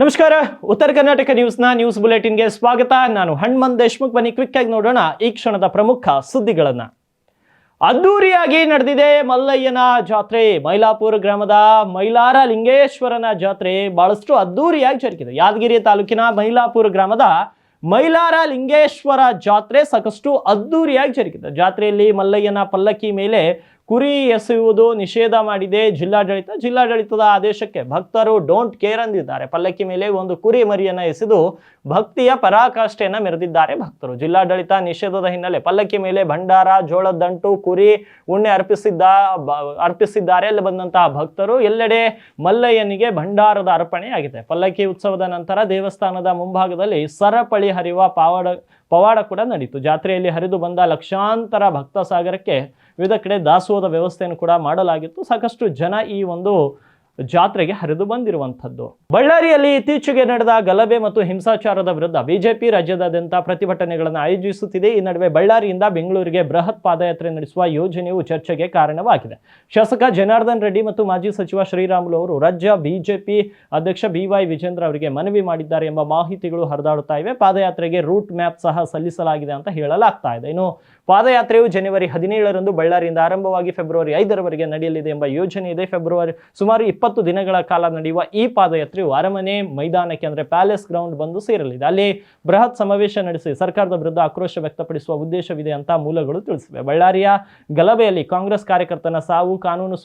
ನಮಸ್ಕಾರ. ಉತ್ತರ ಕರ್ನಾಟಕ ನ್ಯೂಸ್ ಬುಲೆಟಿನ್ಗೆ ಸ್ವಾಗತ. ನಾನು ಹನುಮಂತ್ ದೇಶ್ಮುಖ್. ಬನ್ನಿ ಕ್ವಿಕ್ ಆಗಿ ನೋಡೋಣ ಈ ಕ್ಷಣದ ಪ್ರಮುಖ ಸುದ್ದಿಗಳನ್ನ. ಅದ್ದೂರಿಯಾಗಿ ನಡೆದಿದೆ ಮಲ್ಲಯ್ಯನ ಜಾತ್ರೆ. ಮೈಲಾಪುರ ಗ್ರಾಮದ ಮೈಲಾರ ಲಿಂಗೇಶ್ವರನ ಜಾತ್ರೆ ಬಹಳಷ್ಟು ಅದ್ದೂರಿಯಾಗಿ ಜರುಗಿದೆ. ಯಾದಗಿರಿ ತಾಲೂಕಿನ ಮೈಲಾಪುರ ಗ್ರಾಮದ ಮೈಲಾರ ಲಿಂಗೇಶ್ವರ ಜಾತ್ರೆ ಸಾಕಷ್ಟು ಅದ್ದೂರಿಯಾಗಿ ಜರುಗಿದೆ. ಜಾತ್ರೆಯಲ್ಲಿ ಮಲ್ಲಯ್ಯನ ಪಲ್ಲಕ್ಕಿ ಮೇಲೆ ಕುರಿ ಎಸೆಯುವುದು ನಿಷೇಧ ಮಾಡಿದೆ ಜಿಲ್ಲಾಡಳಿತದ ಆದೇಶಕ್ಕೆ ಭಕ್ತರು ಡೋಂಟ್ ಕೇರ್ ಅಂದಿದ್ದಾರೆ. ಪಲ್ಲಕ್ಕಿ ಮೇಲೆ ಒಂದು ಕುರಿ ಮರಿಯನ್ನ ಎಸೆದು ಭಕ್ತಿಯ ಪರಾಕಾಷ್ಠೆಯನ್ನ ಮೆರೆದಿದ್ದಾರೆ ಭಕ್ತರು. ಜಿಲ್ಲಾಡಳಿತ ನಿಷೇಧದ ಹಿನ್ನೆಲೆ ಪಲ್ಲಕ್ಕಿ ಮೇಲೆ ಭಂಡಾರ, ಜೋಳದ ದಂಟು, ಕುರಿ ಉಣ್ಣೆ ಅರ್ಪಿಸಿದ್ದಾರೆ. ಅಲ್ಲಿ ಬಂದಂತಹ ಭಕ್ತರು ಎಲ್ಲೆಡೆ ಮಲ್ಲಯ್ಯನಿಗೆ ಭಂಡಾರದ ಅರ್ಪಣೆ ಆಗಿದೆ. ಪಲ್ಲಕ್ಕಿ ಉತ್ಸವದ ನಂತರ ದೇವಸ್ಥಾನದ ಮುಂಭಾಗದಲ್ಲಿ ಸರಪಳಿ ಹರಿಯುವ ಪವಾಡ ಕೂಡ ನಡೆಯಿತು. ಜಾತ್ರೆಯಲ್ಲಿ ಹರಿದು ಬಂದ ಲಕ್ಷಾಂತರ ಭಕ್ತ ಸಾಗರಕ್ಕೆ ವಿವಿಧ ಕಡೆ ದಾಸೋಹದ ವ್ಯವಸ್ಥೆಯನ್ನು ಕೂಡ ಮಾಡಲಾಗಿತ್ತು. ಸಾಕಷ್ಟು ಜನ ಈ ಒಂದು ಜಾತ್ರೆಗೆ ಹರಿದು ಬಂದಿರುವಂಥದ್ದು. ಬಳ್ಳಾರಿಯಲ್ಲಿ ಇತ್ತೀಚೆಗೆ ನಡೆದ ಗಲಭೆ ಮತ್ತು ಹಿಂಸಾಚಾರದ ವಿರುದ್ಧ ಬಿಜೆಪಿ ರಾಜ್ಯದಾದ್ಯಂತ ಪ್ರತಿಭಟನೆಗಳನ್ನು ಆಯೋಜಿಸುತ್ತಿದೆ. ಈ ನಡುವೆ ಬಳ್ಳಾರಿಯಿಂದ ಬೆಂಗಳೂರಿಗೆ ಬೃಹತ್ ಪಾದಯಾತ್ರೆ ನಡೆಸುವ ಯೋಜನೆಯು ಚರ್ಚೆಗೆ ಕಾರಣವಾಗಿದೆ. ಶಾಸಕ ಜನಾರ್ದನ್ ರೆಡ್ಡಿ ಮತ್ತು ಮಾಜಿ ಸಚಿವ ಶ್ರೀರಾಮುಲು ಅವರು ರಾಜ್ಯ ಬಿಜೆಪಿ ಅಧ್ಯಕ್ಷ BY ವಿಜೇಂದ್ರ ಅವರಿಗೆ ಮನವಿ ಮಾಡಿದ್ದಾರೆ ಎಂಬ ಮಾಹಿತಿಗಳು ಹರಿದಾಡುತ್ತಾ ಇವೆ. ಪಾದಯಾತ್ರೆಗೆ ರೂಟ್ ಮ್ಯಾಪ್ ಸಹ ಸಲ್ಲಿಸಲಾಗಿದೆ ಅಂತ ಹೇಳಲಾಗ್ತಾ ಇದೆ. ಇನ್ನು ಪಾದಯಾತ್ರೆಯು ಜನವರಿ 17ರಂದು ಬಳ್ಳಾರಿಯಿಂದ ಆರಂಭವಾಗಿ ಫೆಬ್ರವರಿ 5ರವರೆಗೆ ನಡೆಯಲಿದೆ ಎಂಬ ಯೋಜನೆ ಇದೆ. ಸುಮಾರು 20 ದಿನಗಳ ಕಾಲ ನಡೆಯುವ ಈ ಪಾದಯಾತ್ರೆಯು ಅರಮನೆ ಮೈದಾನಕ್ಕೆ ಅಂದ್ರೆ ಪ್ಯಾಲೇಸ್ ಗ್ರೌಂಡ್ ಬಂದು ಸೇರಲಿದೆ. ಅಲ್ಲಿ ಬೃಹತ್ ಸಮಾವೇಶ ನಡೆಸಿ ಸರ್ಕಾರದ ವಿರುದ್ಧ ಆಕ್ರೋಶ ವ್ಯಕ್ತಪಡಿಸುವ ಉದ್ದೇಶವಿದೆ ಅಂತ ಮೂಲಗಳು ತಿಳಿಸಿವೆ. ಬಳ್ಳಾರಿಯ ಗಲಭೆಯಲ್ಲಿ ಕಾಂಗ್ರೆಸ್ ಕಾರ್ಯಕರ್ತನ ಸಾವು, ಕಾನೂನು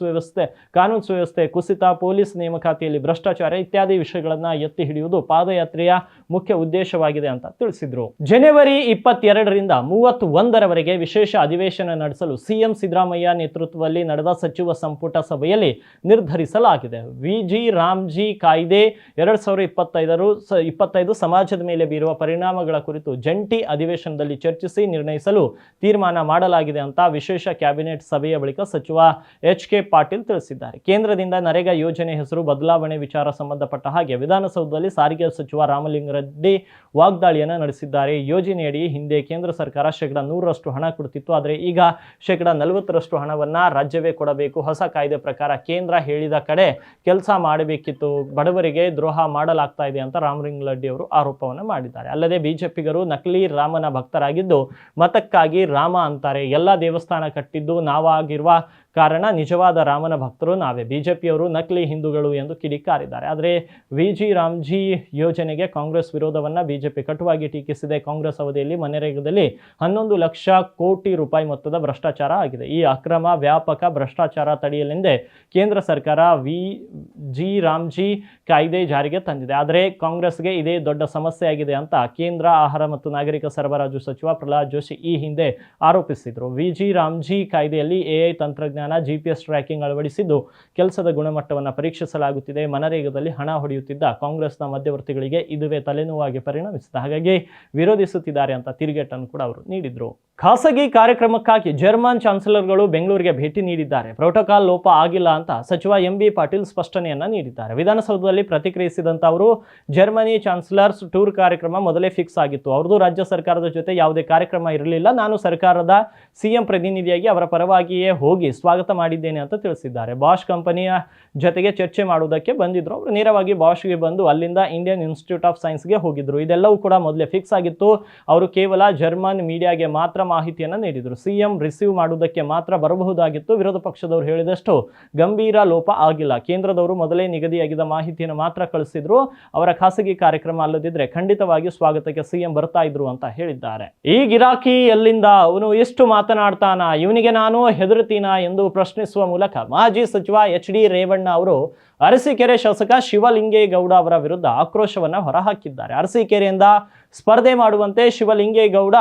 ಸುವ್ಯವಸ್ಥೆ ಕುಸಿತ, ಪೊಲೀಸ್ ನೇಮಕಾತಿಯಲ್ಲಿ ಭ್ರಷ್ಟಾಚಾರ ಇತ್ಯಾದಿ ವಿಷಯಗಳನ್ನ ಎತ್ತಿ ಹಿಡಿಯುವುದು ಪಾದಯಾತ್ರೆಯ ಮುಖ್ಯ ಉದ್ದೇಶವಾಗಿದೆ ಅಂತ ತಿಳಿಸಿದ್ರು. ಜನವರಿ 22ರಿಂದ 31ರವರೆಗೆ ವಿಶೇಷ ಅಧಿವೇಶನ ನಡೆಸಲು ಸಿಎಂ ಸಿದ್ದರಾಮಯ್ಯ ನೇತೃತ್ವದಲ್ಲಿ ನಡೆದ ಸಚಿವ ಸಂಪುಟ ಸಭೆಯಲ್ಲಿ ನಿರ್ಧರಿಸಲಾಗಿದೆ. ವಿಜಿ ರಾಮ್ಜಿ ಕಾಯ್ದೆ 2025 ಸಮಾಜದ ಮೇಲೆ ಬೀರುವ ಪರಿಣಾಮಗಳ ಕುರಿತು ಜಂಟಿ ಅಧಿವೇಶನದಲ್ಲಿ ಚರ್ಚಿಸಿ ನಿರ್ಣಯಿಸಲು ತೀರ್ಮಾನ ಮಾಡಲಾಗಿದೆ ಅಂತ ವಿಶೇಷ ಕ್ಯಾಬಿನೆಟ್ ಸಭೆಯ ಬಳಿಕ ಸಚಿವ HK ಪಾಟೀಲ್ ತಿಳಿಸಿದ್ದಾರೆ. ಕೇಂದ್ರದಿಂದ ನರೇಗಾ ಯೋಜನೆ ಹೆಸರು ಬದಲಾವಣೆ ವಿಚಾರ ಸಂಬಂಧಪಟ್ಟ ಹಾಗೆ ವಿಧಾನಸೌಧದಲ್ಲಿ ಸಾರಿಗೆ ಸಚಿವ ರಾಮಲಿಂಗಾರೆಡ್ಡಿ ವಾಗ್ದಾಳಿಯನ್ನು ನಡೆಸಿದ್ದಾರೆ. ಯೋಜನೆಯಡಿ ಹಿಂದೆ ಕೇಂದ್ರ ಸರ್ಕಾರ 100% ಹಣ ಕೊಡುತ್ತಿತ್ತು. ಆದರೆ ಈಗ 40% ಹಣವನ್ನ ರಾಜ್ಯವೇ ಕೊಡಬೇಕು. ಹೊಸ ಕಾಯ್ದೆ ಪ್ರಕಾರ ಕೇಂದ್ರ ಹೇಳಿದ ಕಡೆ ಕೆಲಸ ಮಾಡಬೇಕಿತ್ತು. ಬಡವರಿಗೆ ದ್ರೋಹ ಮಾಡಲಾಗ್ತಾ ಇದೆ ಅಂತ ರಾಮಲಿಂಗಾರೆಡ್ಡಿ ಅವರು ಆರೋಪವನ್ನು ಮಾಡಿದ್ದಾರೆ. ಅಲ್ಲದೆ ಬಿಜೆಪಿಗರು ನಕಲಿ ರಾಮನ ಭಕ್ತರಾಗಿದ್ದು ಮತಕ್ಕಾಗಿ ರಾಮ ಅಂತಾರೆ. ಎಲ್ಲ ದೇವಸ್ಥಾನ ಕಟ್ಟಿದ್ದು ನಾವಾಗಿರುವ ಕಾರಣ ನಿಜವಾದ ರಾಮನ ಭಕ್ತರು ನಾವೇ. ಬಿಜೆಪಿಯವರು ನಕಲಿ ಹಿಂದೂಗಳು ಎಂದು ಕಿಡಿಕಾರಿದ್ದಾರೆ. ಆದರೆ ವಿಜಿ ರಾಮ್ಜಿ ಯೋಜನೆಗೆ ಕಾಂಗ್ರೆಸ್ ವಿರೋಧವನ್ನ ಬಿಜೆಪಿ ಕಟುವಾಗಿ ಟೀಕಿಸಿದೆ. ಕಾಂಗ್ರೆಸ್ ಅವಧಿಯಲ್ಲಿ ಮನರೇಗಾದಲ್ಲಿ 11 ಲಕ್ಷ ಕೋಟಿ ರೂಪಾಯಿ ಮೊತ್ತದ ಭ್ರಷ್ಟಾಚಾರ ಆಗಿದೆ. ಈ ಅಕ್ರಮ ವ್ಯಾಪಕ ಭ್ರಷ್ಟಾಚಾರ ತಡೆಯಲೆಂದೇ ಕೇಂದ್ರ ಸರ್ಕಾರ ವಿಜಿ ರಾಮ್ಜಿ ಕಾಯ್ದೆ ಜಾರಿಗೆ ತಂದಿದೆ. ಆದರೆ ಕಾಂಗ್ರೆಸ್ಗೆ ಇದೇ ದೊಡ್ಡ ಸಮಸ್ಯೆಯಾಗಿದೆ ಅಂತ ಕೇಂದ್ರ ಆಹಾರ ಮತ್ತು ನಾಗರಿಕ ಸರಬರಾಜು ಸಚಿವ ಪ್ರಹ್ಲಾದ್ ಜೋಶಿ ಈ ಹಿಂದೆ ಆರೋಪಿಸಿದರು. ವಿಜಿ ರಾಮ್ಜಿ ಕಾಯ್ದೆಯಲ್ಲಿ AI ತಂತ್ರಜ್ಞಾನ, GPS ಟ್ರ್ಯಾಕಿಂಗ್ ಅಳವಡಿಸಿದ್ದು ಕೆಲಸದ ಗುಣಮಟ್ಟವನ್ನು ಪರೀಕ್ಷಿಸಲಾಗುತ್ತಿದೆ. ಮನರೇಗಾದಲ್ಲಿ ಹಣ ಹೊಡೆಯುತ್ತಿದ್ದ ಕಾಂಗ್ರೆಸ್ನ ಮಧ್ಯವರ್ತಿಗಳಿಗೆ ಇದುವೇ ತಲೆನೋವಾಗಿ ಪರಿಣಮಿಸಿದೆ. ಹಾಗಾಗಿ ವಿರೋಧಿಸುತ್ತಿದ್ದಾರೆ ಅಂತ ತಿರುಗೇಟನ್ನು ಕೂಡ ಅವರು ನೀಡಿದ್ರು. ಖಾಸಗಿ ಕಾರ್ಯಕ್ರಮಕ್ಕಾಗಿ ಜರ್ಮನ್ ಚಾನ್ಸಲರ್ಗಳು ಬೆಂಗಳೂರಿಗೆ ಭೇಟಿ ನೀಡಿದ್ದಾರೆ. ಪ್ರೋಟೋಕಾಲ್ ಲೋಪ ಆಗಿಲ್ಲ ಅಂತ ಸಚಿವ MB ಪಾಟೀಲ್ ಸ್ಪಷ್ಟನೆಯನ್ನ ನೀಡಿದ್ದಾರೆ. ವಿಧಾನಸೌಧದಲ್ಲಿ ಪ್ರತಿಕ್ರಿಯಿಸಿದಂತ ಅವರು ಜರ್ಮನಿ ಚಾನ್ಸಲರ್ಸ್ ಟೂರ್ ಕಾರ್ಯಕ್ರಮ ಮೊದಲೇ ಫಿಕ್ಸ್ ಆಗಿತ್ತು. ಅವ್ರದ್ದು ರಾಜ್ಯ ಸರ್ಕಾರದ ಜೊತೆ ಯಾವುದೇ ಕಾರ್ಯಕ್ರಮ ಇರಲಿಲ್ಲ. ನಾನು ಸರ್ಕಾರದ CM ಪ್ರತಿನಿಧಿಯಾಗಿ ಅವರ ಪರವಾಗಿಯೇ ಹೋಗಿ ಸ್ವಾಗತ ಮಾಡಿದ್ದೇನೆ ಅಂತ ತಿಳಿಸಿದ್ದಾರೆ. ಬಾಷ್ ಕಂಪನಿಯ ಜೊತೆಗೆ ಚರ್ಚೆ ಮಾಡುವುದಕ್ಕೆ ಬಂದಿದ್ರು. ಅವರು ನೇರವಾಗಿ ಬಾಷ್ಗೆ ಬಂದು ಅಲ್ಲಿಂದ ಇಂಡಿಯನ್ ಇನ್ಸ್ಟಿಟ್ಯೂಟ್ ಆಫ್ ಸೈನ್ಸ್ಗೆ ಹೋಗಿದ್ರು. ಇದೆಲ್ಲವೂ ಕೂಡ ಮೊದಲೇ ಫಿಕ್ಸ್ ಆಗಿತ್ತು. ಅವರು ಕೇವಲ ಜರ್ಮನ್ ಮೀಡಿಯಾಗೆ ಮಾತ್ರ ಮಾಹಿತಿಯನ್ನು ನೀಡಿದರು. CM ರಿಸೀವ್ ಮಾಡುವುದಕ್ಕೆ ಮಾತ್ರ ಬರಬಹುದಾಗಿತ್ತು. ವಿರೋಧ ಪಕ್ಷದವರು ಹೇಳಿದಷ್ಟು ಗಂಭೀರ ಲೋಪ ಆಗಿಲ್ಲ. ಕೇಂದ್ರದವರು ಮೊದಲೇ ನಿಗದಿಯಾಗಿದ್ದ ಮಾಹಿತಿಯನ್ನು ಮಾತ್ರ ಕಳಿಸಿದ್ರು. ಅವರ ಖಾಸಗಿ ಕಾರ್ಯಕ್ರಮ ಅಲ್ಲದಿದ್ರೆ ಖಂಡಿತವಾಗಿ ಸ್ವಾಗತಕ್ಕೆ CM ಬರ್ತಾ ಇದ್ರು ಅಂತ ಹೇಳಿದ್ದಾರೆ. ಈ ಗಿರಾಕಿ ಎಲ್ಲಿಂದ, ಅವನು ಎಷ್ಟು ಮಾತನಾಡ್ತಾನ, ಇವನಿಗೆ ನಾನು ಹೆದರ್ತೀನ ಎಂದು ಪ್ರಶ್ನಿಸುವ ಮೂಲಕ ಮಾಜಿ ಸಚಿವ HD ರೇವಣ್ಣ ಅವರು ಅರಸೀಕೆರೆ ಶಾಸಕ ಶಿವಲಿಂಗೇಗೌಡ ಅವರ ವಿರುದ್ಧ ಆಕ್ರೋಶವನ್ನ ಹೊರಹಾಕಿದ್ದಾರೆ. ಅರಸೀಕೆರೆಯಿಂದ ಸ್ಪರ್ಧೆ ಮಾಡುವಂತೆ ಶಿವಲಿಂಗೇಗೌಡ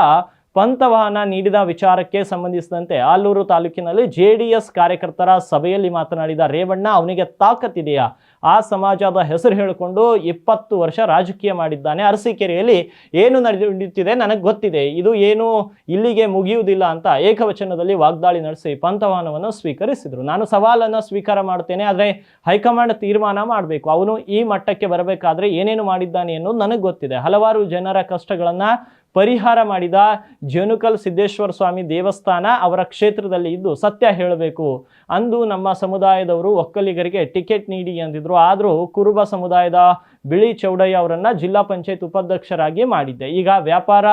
ಪಂತವಾಹನ ನೀಡಿದ ವಿಚಾರಕ್ಕೆ ಸಂಬಂಧಿಸಿದಂತೆ ಆಲೂರು ತಾಲೂಕಿನಲ್ಲಿ JDS ಕಾರ್ಯಕರ್ತರ ಸಭೆಯಲ್ಲಿ ಮಾತನಾಡಿದ ರೇವಣ್ಣ, ಅವನಿಗೆ ತಾಕತ್ತಿದೆಯಾ? ಆ ಸಮಾಜದ ಹೆಸರು ಹೇಳಿಕೊಂಡು 20 ವರ್ಷ ರಾಜಕೀಯ ಮಾಡಿದ್ದಾನೆ. ಅರಸೀಕೆರೆಯಲ್ಲಿ ಏನು ನಡೆಯುತ್ತಿದೆ ನನಗೆ ಗೊತ್ತಿದೆ, ಇದು ಏನು ಇಲ್ಲಿಗೆ ಮುಗಿಯುವುದಿಲ್ಲ ಅಂತ ಏಕವಚನದಲ್ಲಿ ವಾಗ್ದಾಳಿ ನಡೆಸಿ ಪಂತವಾಹನವನ್ನು ಸ್ವೀಕರಿಸಿದರು. ನಾನು ಸವಾಲನ್ನು ಸ್ವೀಕಾರ ಮಾಡ್ತೇನೆ, ಆದರೆ ಹೈಕಮಾಂಡ್ ತೀರ್ಮಾನ ಮಾಡಬೇಕು. ಅವನು ಈ ಮಟ್ಟಕ್ಕೆ ಬರಬೇಕಾದ್ರೆ ಏನೇನು ಮಾಡಿದ್ದಾನೆ ಅನ್ನೋದು ನನಗೆ ಗೊತ್ತಿದೆ. ಹಲವಾರು ಜನರ ಕಷ್ಟಗಳನ್ನ ಪರಿಹಾರ ಮಾಡಿದ ಜನುಕಲ್ ಸಿದ್ದೇಶ್ವರ ಸ್ವಾಮಿ ದೇವಸ್ಥಾನ ಅವರ ಕ್ಷೇತ್ರದಲ್ಲಿ ಇದ್ದು ಸತ್ಯ ಹೇಳಬೇಕು. ಅಂದು ನಮ್ಮ ಸಮುದಾಯದವರು ಒಕ್ಕಲಿಗರಿಗೆ ಟಿಕೆಟ್ ನೀಡಿ ಎಂದಿದ್ರು. ಆದರೂ ಕುರುಬ ಸಮುದಾಯದ ಬಿಳಿ ಚೌಡಯ್ಯ ಅವರನ್ನ ಜಿಲ್ಲಾ ಪಂಚಾಯತ್ ಉಪಾಧ್ಯಕ್ಷರಾಗಿ ಮಾಡಿದ್ದೆ. ಈಗ ವ್ಯಾಪಾರ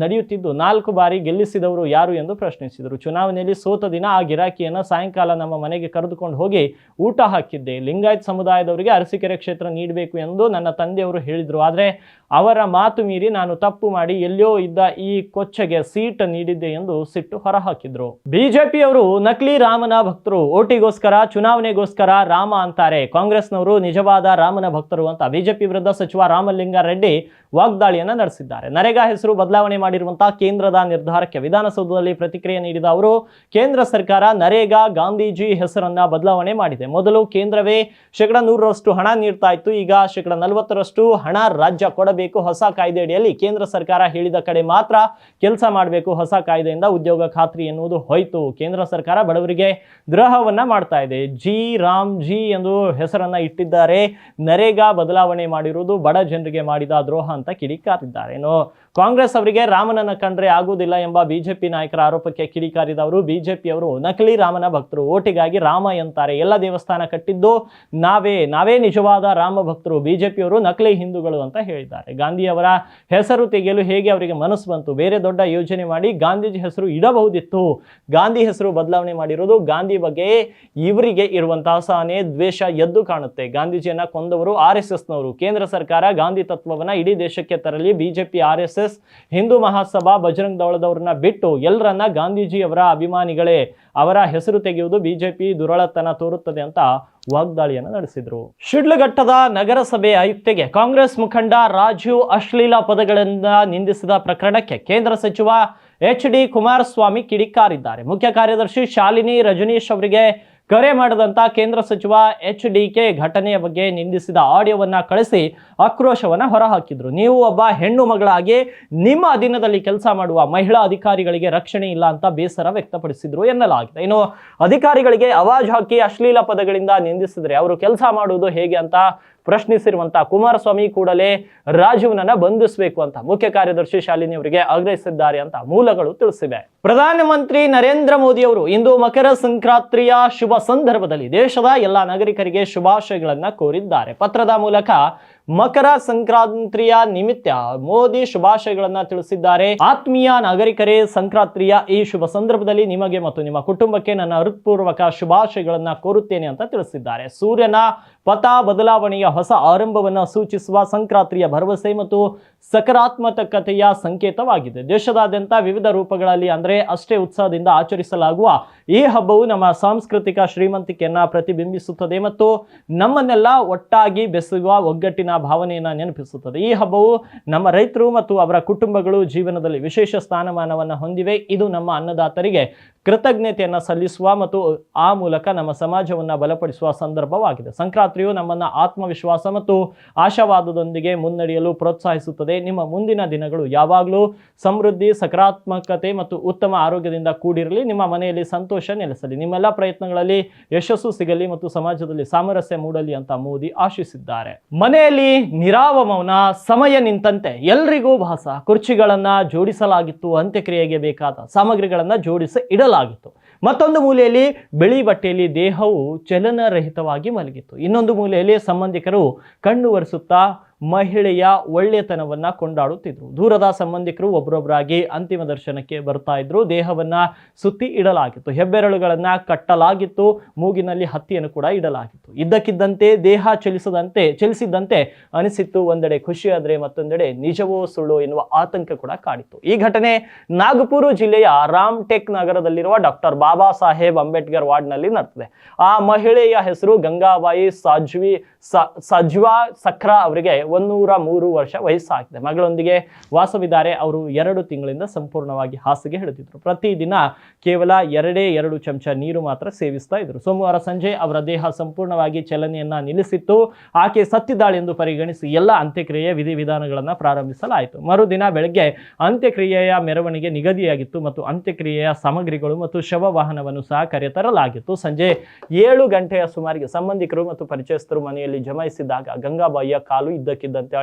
ನಡೆಯುತ್ತಿದ್ದು 4 ಬಾರಿ ಗೆಲ್ಲಿಸಿದವರು ಯಾರು ಎಂದು ಪ್ರಶ್ನಿಸಿದರು. ಚುನಾವಣೆಯಲ್ಲಿ ಸೋತ ದಿನ ಆ ಗಿರಾಕಿಯನ್ನ ಸಾಯಂಕಾಲ ನಮ್ಮ ಮನೆಗೆ ಕರೆದುಕೊಂಡು ಹೋಗಿ ಊಟ ಹಾಕಿದ್ದೆ. ಲಿಂಗಾಯತ್ ಸಮುದಾಯದವರಿಗೆ ಅರಸೀಕೆರೆ ಕ್ಷೇತ್ರ ನೀಡಬೇಕು ಎಂದು ನನ್ನ ತಂದೆಯವರು ಹೇಳಿದ್ರು. ಆದರೆ ಅವರ ಮಾತು ಮೀರಿ ನಾನು ತಪ್ಪು ಮಾಡಿ ಎಲ್ಲೋ ಇದ್ದ ಈ ಕೊಚ್ಚೆಗೆ ಸೀಟ್ ನೀಡಿದ್ದೆ ಎಂದು ಸಿಟ್ಟು ಹೊರಹಾಕಿದ್ರು. ಬಿಜೆಪಿಯವರು ನಕಲಿ ರಾಮನ ಭಕ್ತರು, ಓಟಿಗೋಸ್ಕರ ಚುನಾವಣೆಗೋಸ್ಕರ ರಾಮ ಅಂತಾರೆ. ಕಾಂಗ್ರೆಸ್ನವರು ನಿಜವಾದ ರಾಮನ ಭಕ್ತರು ಅಂತ ಬಿಜೆಪಿ ವಿರುದ್ಧ ಸಚಿವ ರಾಮಲಿಂಗಾರೆಡ್ಡಿ ವಾಗ್ದಾಳಿಯನ್ನ ನಡೆಸಿದ್ದಾರೆ. ನರೇಗಾ ಹೆಸರು ಬದಲಾವಣೆ ಮಾಡಿರುವಂತಹ ಕೇಂದ್ರದ ನಿರ್ಧಾರಕ್ಕೆ ವಿಧಾನಸೌಧದಲ್ಲಿ ಪ್ರತಿಕ್ರಿಯೆ ನೀಡಿದ ಅವರು, ಕೇಂದ್ರ ಸರ್ಕಾರ ನರೇಗಾ ಗಾಂಧೀಜಿ ಹೆಸರನ್ನ ಬದಲಾವಣೆ ಮಾಡಿದೆ. ಮೊದಲು ಕೇಂದ್ರವೇ 100% ಹಣ ನೀಡ್ತಾ ಇತ್ತು, ಈಗ 40% ಹಣ ರಾಜ್ಯ ಕೊಡಬೇಕು. ಹೊಸ ಕಾಯ್ದೆ ಅಡಿಯಲ್ಲಿ ಕೇಂದ್ರ ಸರ್ಕಾರ ಹೇಳಿದ ಕಡೆ ಮಾತ್ರ ಕೆಲಸ ಮಾಡಬೇಕು. ಹೊಸ ಕಾಯ್ದೆಯಿಂದ ಉದ್ಯೋಗ ಖಾತ್ರಿ ಎನ್ನುವುದು ಹೋಯ್ತು. ಕೇಂದ್ರ ಸರ್ಕಾರ ಬಡವರಿಗೆ ದ್ರೋಹವನ್ನ ಮಾಡ್ತಾ ಇದೆ. ರಾಮ್ ಜಿ ಎಂದು ಹೆಸರನ್ನ ಇಟ್ಟಿದ್ದಾರೆ. ನರೇಗಾ ಬದಲಾವಣೆ ಮಾಡಿರುವುದು ಬಡ ಜನರಿಗೆ ಮಾಡಿದ ದ್ರೋಹ ಅಂತ ಕಿಡಿಕಾರಿದ್ದಾರೆ. ಇನ್ನು ಕಾಂಗ್ರೆಸ್ ಅವರಿಗೆ ರಾಮನನ್ನ ಕಂಡ್ರೆ ಆಗುವುದಿಲ್ಲ ಎಂಬ ಬಿಜೆಪಿ ನಾಯಕರ ಆರೋಪಕ್ಕೆ ಕಿಡಿಕಾರಿದವರು, ಬಿಜೆಪಿಯವರು ನಕಲಿ ರಾಮನ ಭಕ್ತರು, ಓಟಿಗಾಗಿ ರಾಮ ಎಂತಾರೆ. ಎಲ್ಲ ದೇವಸ್ಥಾನ ಕಟ್ಟಿದ್ದು ನಾವೇ ನಿಜವಾದ ರಾಮ ಭಕ್ತರು. ಬಿಜೆಪಿಯವರು ನಕಲಿ ಹಿಂದೂಗಳು ಅಂತ ಹೇಳಿದ್ದಾರೆ. ಗಾಂಧಿಯವರ ಹೆಸರು ತೆಗೆಯಲು ಹೇಗೆ ಅವರಿಗೆ ಮನಸ್ಸು ಬಂತು? ಬೇರೆ ದೊಡ್ಡ ಯೋಜನೆ ಮಾಡಿ ಗಾಂಧೀಜಿ ಹೆಸರು ಇಡಬಹುದಿತ್ತು. ಗಾಂಧಿ ಹೆಸರು ಬದಲಾವಣೆ ಮಾಡಿರೋದು ಗಾಂಧಿ ಬಗ್ಗೆ ಇವರಿಗೆ ಇರುವಂತಹ ಅಸಹನೆ, ದ್ವೇಷ ಎದ್ದು ಕಾಣುತ್ತೆ. ಗಾಂಧೀಜಿಯನ್ನ ಕೊಂದವರು RSSನವರು. ಕೇಂದ್ರ ಸರ್ಕಾರ ಗಾಂಧಿ ತತ್ವವನ್ನ ಇಡೀ ದೇಶಕ್ಕೆ ತರಲಿ. ಬಿಜೆಪಿ, RSS, ಹಿಂದೂ ಮಹಾಸಭಾ, ಬಜರಂಗ್ ದಳದವರನ್ನ ಬಿಟ್ಟು ಎಲ್ಲರನ್ನ ಗಾಂಧೀಜಿ ಅವರ ಅಭಿಮಾನಿಗಳೇ. ಅವರ ಹೆಸರು ತೆಗೆಯುವುದು ಬಿಜೆಪಿ ದುರಳತನ ತೋರುತ್ತದೆ ಅಂತ ವಾಗ್ದಾಳಿಯನ್ನು ನಡೆಸಿದ್ರು. ಶಿಡ್ಲಘಟ್ಟದ ನಗರಸಭೆ ಆಯುಕ್ತೆಗೆ ಕಾಂಗ್ರೆಸ್ ಮುಖಂಡ ರಾಜೀವ್ ಅಶ್ಲೀಲ ಪದಗಳಿಂದ ನಿಂದಿಸಿದ ಪ್ರಕರಣಕ್ಕೆ ಕೇಂದ್ರ ಸಚಿವ HD ಕುಮಾರಸ್ವಾಮಿ ಕಿಡಿಕಾರಿದ್ದಾರೆ. ಮುಖ್ಯ ಕಾರ್ಯದರ್ಶಿ ಶಾಲಿನಿ ರಜನೀಶ್ ಅವರಿಗೆ ಕರೆ ಮಾಡದಂತ ಕೇಂದ್ರ ಸಚಿವ HDK ಘಟನೆಯ ಬಗ್ಗೆ ನಿಂದಿಸಿದ ಆಡಿಯೋವನ್ನ ಕಳಿಸಿ ಆಕ್ರೋಶವನ್ನ ಹೊರಹಾಕಿದ್ರು. ನೀವು ಒಬ್ಬ ಹೆಣ್ಣು ಮಗಳಾಗಿ ನಿಮ್ಮ ಅಧೀನದಲ್ಲಿ ಕೆಲಸ ಮಾಡುವ ಮಹಿಳಾ ಅಧಿಕಾರಿಗಳಿಗೆ ರಕ್ಷಣೆ ಇಲ್ಲ ಅಂತ ಬೇಸರ ವ್ಯಕ್ತಪಡಿಸಿದ್ರು ಎನ್ನಲಾಗಿದೆ. ಇನ್ನು ಅಧಿಕಾರಿಗಳಿಗೆ ಆವಾಜ್ ಹಾಕಿ ಅಶ್ಲೀಲ ಪದಗಳಿಂದ ನಿಂದಿಸಿದ್ರೆ ಅವರು ಕೆಲಸ ಮಾಡುವುದು ಹೇಗೆ ಅಂತ ಪ್ರಶ್ನಿಸಿರುವಂತಹ ಕುಮಾರಸ್ವಾಮಿ ಕೂಡಲೇ ರಾಜೀವ್ನನ್ನ ಬಂಧಿಸಬೇಕು ಅಂತ ಮುಖ್ಯ ಕಾರ್ಯದರ್ಶಿ ಶಾಲಿನಿ ಅವರಿಗೆ ಆಗ್ರಹಿಸಿದ್ದಾರೆ ಅಂತ ಮೂಲಗಳು ತಿಳಿಸಿವೆ. ಪ್ರಧಾನಮಂತ್ರಿ ನರೇಂದ್ರ ಮೋದಿ ಅವರು ಇಂದು ಮಕರ ಸಂಕ್ರಾಂತಿಯ ಶುಭ ಸಂದರ್ಭದಲ್ಲಿ ದೇಶದ ಎಲ್ಲಾ ನಾಗರಿಕರಿಗೆ ಶುಭಾಶಯಗಳನ್ನ ಕೋರಿದ್ದಾರೆ. ಪತ್ರದ ಮೂಲಕ ಮಕರ ಸಂಕ್ರಾಂತಿಯ ನಿಮಿತ್ತ ಮೋದಿ ಶುಭಾಶಯಗಳನ್ನ ತಿಳಿಸಿದ್ದಾರೆ. ಆತ್ಮೀಯ ನಾಗರಿಕರೇ, ಸಂಕ್ರಾಂತಿಯ ಈ ಶುಭ ಸಂದರ್ಭದಲ್ಲಿ ನಿಮಗೆ ಮತ್ತು ನಿಮ್ಮ ಕುಟುಂಬಕ್ಕೆ ನನ್ನ ಹೃತ್ಪೂರ್ವಕ ಶುಭಾಶಯಗಳನ್ನ ಕೋರುತ್ತೇನೆ ಅಂತ ತಿಳಿಸಿದ್ದಾರೆ. ಸೂರ್ಯನ ಪಥ ಬದಲಾವಣೆಯ ಹೊಸ ಆರಂಭವನ್ನು ಸೂಚಿಸುವ ಸಂಕ್ರಾಂತಿಯ ಭರವಸೆ ಮತ್ತು ಸಕಾರಾತ್ಮಕತೆಯ ಸಂಕೇತವಾಗಿದೆ. ದೇಶದಾದ್ಯಂತ ವಿವಿಧ ರೂಪಗಳಲ್ಲಿ ಅಂದ್ರೆ ಅಷ್ಟೇ ಉತ್ಸಾಹದಿಂದ ಆಚರಿಸಲಾಗುವ ಈ ಹಬ್ಬವು ನಮ್ಮ ಸಾಂಸ್ಕೃತಿಕ ಶ್ರೀಮಂತಿಕೆಯನ್ನ ಪ್ರತಿಬಿಂಬಿಸುತ್ತದೆ ಮತ್ತು ನಮ್ಮನ್ನೆಲ್ಲ ಒಟ್ಟಾಗಿ ಬೆಸೆಯುವ ಒಗ್ಗಟ್ಟಿನ ಭಾವನೆಯನ್ನ ನೆನಪಿಸುತ್ತದೆ. ಈ ಹಬ್ಬವು ನಮ್ಮ ರೈತರು ಮತ್ತು ಅವರ ಕುಟುಂಬಗಳು ಜೀವನದಲ್ಲಿ ವಿಶೇಷ ಸ್ಥಾನಮಾನವನ್ನು ಹೊಂದಿವೆ. ಇದು ನಮ್ಮ ಅನ್ನದಾತರಿಗೆ ಕೃತಜ್ಞತೆಯನ್ನ ಸಲ್ಲಿಸುವ ಮತ್ತು ಆ ಮೂಲಕ ನಮ್ಮ ಸಮಾಜವನ್ನ ಬಲಪಡಿಸುವ ಸಂದರ್ಭವಾಗಿದೆ. ಸಂಕ್ರಾಂತಿಯು ನಮ್ಮನ್ನ ಆತ್ಮವಿಶ್ವಾಸ ಮತ್ತು ಆಶಾವಾದದೊಂದಿಗೆ ಮುನ್ನಡೆಯಲು ಪ್ರೋತ್ಸಾಹಿಸುತ್ತದೆ. ನಿಮ್ಮ ಮುಂದಿನ ದಿನಗಳು ಯಾವಾಗಲೂ ಸಮೃದ್ಧಿ, ಸಕಾರಾತ್ಮಕತೆ ಮತ್ತು ಉತ್ತಮ ಆರೋಗ್ಯದಿಂದ ಕೂಡಿರಲಿ. ನಿಮ್ಮ ಮನೆಯಲ್ಲಿ ಸಂತೋಷ ನೆಲೆಸಲಿ. ನಿಮ್ಮೆಲ್ಲ ಪ್ರಯತ್ನಗಳಲ್ಲಿ ಯಶಸ್ಸು ಸಿಗಲಿ ಮತ್ತು ಸಮಾಜದಲ್ಲಿ ಸಾಮರಸ್ಯ ಮೂಡಲಿ ಅಂತ ಮೋದಿ ಆಶಿಸಿದ್ದಾರೆ. ಮನೆಯಲ್ಲಿ ನಿರಾವ ಮೌನ, ಸಮಯ ನಿಂತಂತೆ ಎಲ್ರಿಗೂ ಭಾಸ. ಕುರ್ಚಿಗಳನ್ನ ಜೋಡಿಸಲಾಗಿತ್ತು. ಅಂತ್ಯಕ್ರಿಯೆಗೆ ಬೇಕಾದ ಸಾಮಗ್ರಿಗಳನ್ನ ಜೋಡಿಸಿ ಇಡಲಾಗಿತ್ತು. ಮತ್ತೊಂದು ಮೂಲೆಯಲ್ಲಿ ಬಿಳಿ ಬಟ್ಟೆಯಲ್ಲಿ ದೇಹವು ಚಲನರಹಿತವಾಗಿ ಮಲಗಿತ್ತು. ಇನ್ನೊಂದು ಮೂಲೆಯಲ್ಲಿ ಸಂಬಂಧಿಕರು ಕಣ್ಣು ಒರೆಸುತ್ತಾ ಮಹಿಳೆಯ ಒಳ್ಳೆತನವನ್ನ ಕೊಂಡಾಡುತ್ತಿದ್ರು. ದೂರದ ಸಂಬಂಧಿಕರು ಒಬ್ಬರೊಬ್ಬರಾಗಿ ಅಂತಿಮ ದರ್ಶನಕ್ಕೆ ಬರ್ತಾ ಇದ್ರು. ದೇಹವನ್ನ ಸುತ್ತಿ ಇಡಲಾಗಿತ್ತು. ಹೆಬ್ಬೆರಳುಗಳನ್ನ ಕಟ್ಟಲಾಗಿತ್ತು. ಮೂಗಿನಲ್ಲಿ ಹತ್ತಿಯನ್ನು ಕೂಡ ಇಡಲಾಗಿತ್ತು. ಇದ್ದಕ್ಕಿದ್ದಂತೆ ದೇಹ ಚಲಿಸಿದ್ದಂತೆ ಅನಿಸಿತ್ತು. ಒಂದೆಡೆ ಖುಷಿಯಾದ್ರೆ ಮತ್ತೊಂದೆಡೆ ನಿಜವೋ ಸುಳ್ಳು ಎನ್ನುವ ಆತಂಕ ಕೂಡ ಕಾಡಿತ್ತು. ಈ ಘಟನೆ ನಾಗಪುರ ಜಿಲ್ಲೆಯ ರಾಮ್ಟೆಕ್ ನಗರದಲ್ಲಿರುವ ಡಾಕ್ಟರ್ ಬಾಬಾ ಸಾಹೇಬ್ ಅಂಬೇಡ್ಕರ್ ವಾರ್ಡ್ನಲ್ಲಿ ನಡೆದಿದೆ. ಆ ಮಹಿಳೆಯ ಹೆಸರು ಗಂಗಾಬಾಯಿ ಸಜ್ವಾ ಸಕ್ರಾ ಅವರಿಗೆ 103 ವರ್ಷ ವಯಸ್ಸಾಗಿದೆ. ಮಗಳೊಂದಿಗೆ ವಾಸವಿದ್ದಾರೆ. ಅವರು 2 ತಿಂಗಳಿಂದ ಸಂಪೂರ್ಣವಾಗಿ ಹಾಸಿಗೆ ಹಿಡಿದಿದ್ರು. ಪ್ರತಿದಿನ ಕೇವಲ 2 ಚಮಚ ನೀರು ಮಾತ್ರ ಸೇವಿಸ್ತಾ ಇದ್ರು. ಸೋಮವಾರ ಸಂಜೆ ಅವರ ದೇಹ ಸಂಪೂರ್ಣವಾಗಿ ಚಲನೆಯನ್ನ ನಿಲ್ಲಿಸಿತ್ತು. ಆಕೆ ಸತ್ತಿದ್ದಾಳೆ ಎಂದು ಪರಿಗಣಿಸಿ ಎಲ್ಲ ಅಂತ್ಯಕ್ರಿಯೆ ವಿಧಿವಿಧಾನಗಳನ್ನ ಪ್ರಾರಂಭಿಸಲಾಯಿತು. ಮರುದಿನ ಬೆಳಗ್ಗೆ ಅಂತ್ಯಕ್ರಿಯೆಯ ಮೆರವಣಿಗೆ ನಿಗದಿಯಾಗಿತ್ತು ಮತ್ತು ಅಂತ್ಯಕ್ರಿಯೆಯ ಸಾಮಗ್ರಿಗಳು ಮತ್ತು ಶವ ವಾಹನವನ್ನು ಸಹ ಕರೆತರಲಾಗಿತ್ತು. ಸಂಜೆ 7 ಗಂಟೆಯ ಸುಮಾರಿಗೆ ಸಂಬಂಧಿಕರು ಮತ್ತು ಪರಿಚಯಸ್ಥರು ಮನೆಯಲ್ಲಿ ಜಮಾಯಿಸಿದಾಗ ಗಂಗಾಬಾಯಿಯ ಕಾಲು ಇದ್ದಕ್ಕಿದ್ದಂತೆ ಇದ್ದಕ್ಕಿದ್ದಂತೆ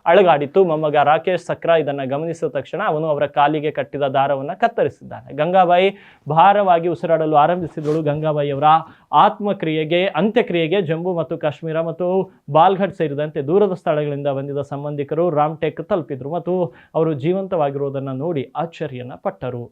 ಅಳಗಾಡಿತು. ಮೊಮ್ಮಗ ರಾಕೇಶ್ ಸಕ್ರಾ ಇದನ್ನು ಗಮನಿಸಿದ ತಕ್ಷಣ ಅವನು ಅವರ ಕಾಲಿಗೆ ಕಟ್ಟಿದ ದಾರವನ್ನು ಕತ್ತರಿಸಿದ್ದಾನೆ. ಗಂಗಾಬಾಯಿ ಭಾರವಾಗಿ ಉಸಿರಾಡಲು ಆರಂಭಿಸಿದಳು. ಗಂಗಾಬಾಯಿ ಅವರ ಅಂತ್ಯಕ್ರಿಯೆಗೆ ಜಮ್ಮು ಮತ್ತು ಕಾಶ್ಮೀರ ಮತ್ತು ಬಾಲ್ಘಟ್ ಸೇರಿದಂತೆ ದೂರದ ಸ್ಥಳಗಳಿಂದ ಬಂದಿದ್ದ ಸಂಬಂಧಿಕರು ರಾಮ್ಟೆಕ್ ತಲುಪಿದ್ರು ಮತ್ತು ಅವರು ಜೀವಂತವಾಗಿರುವುದನ್ನು ನೋಡಿ ಅಚ್ಚರಿಯನ್ನ ಪಟ್ಟರು.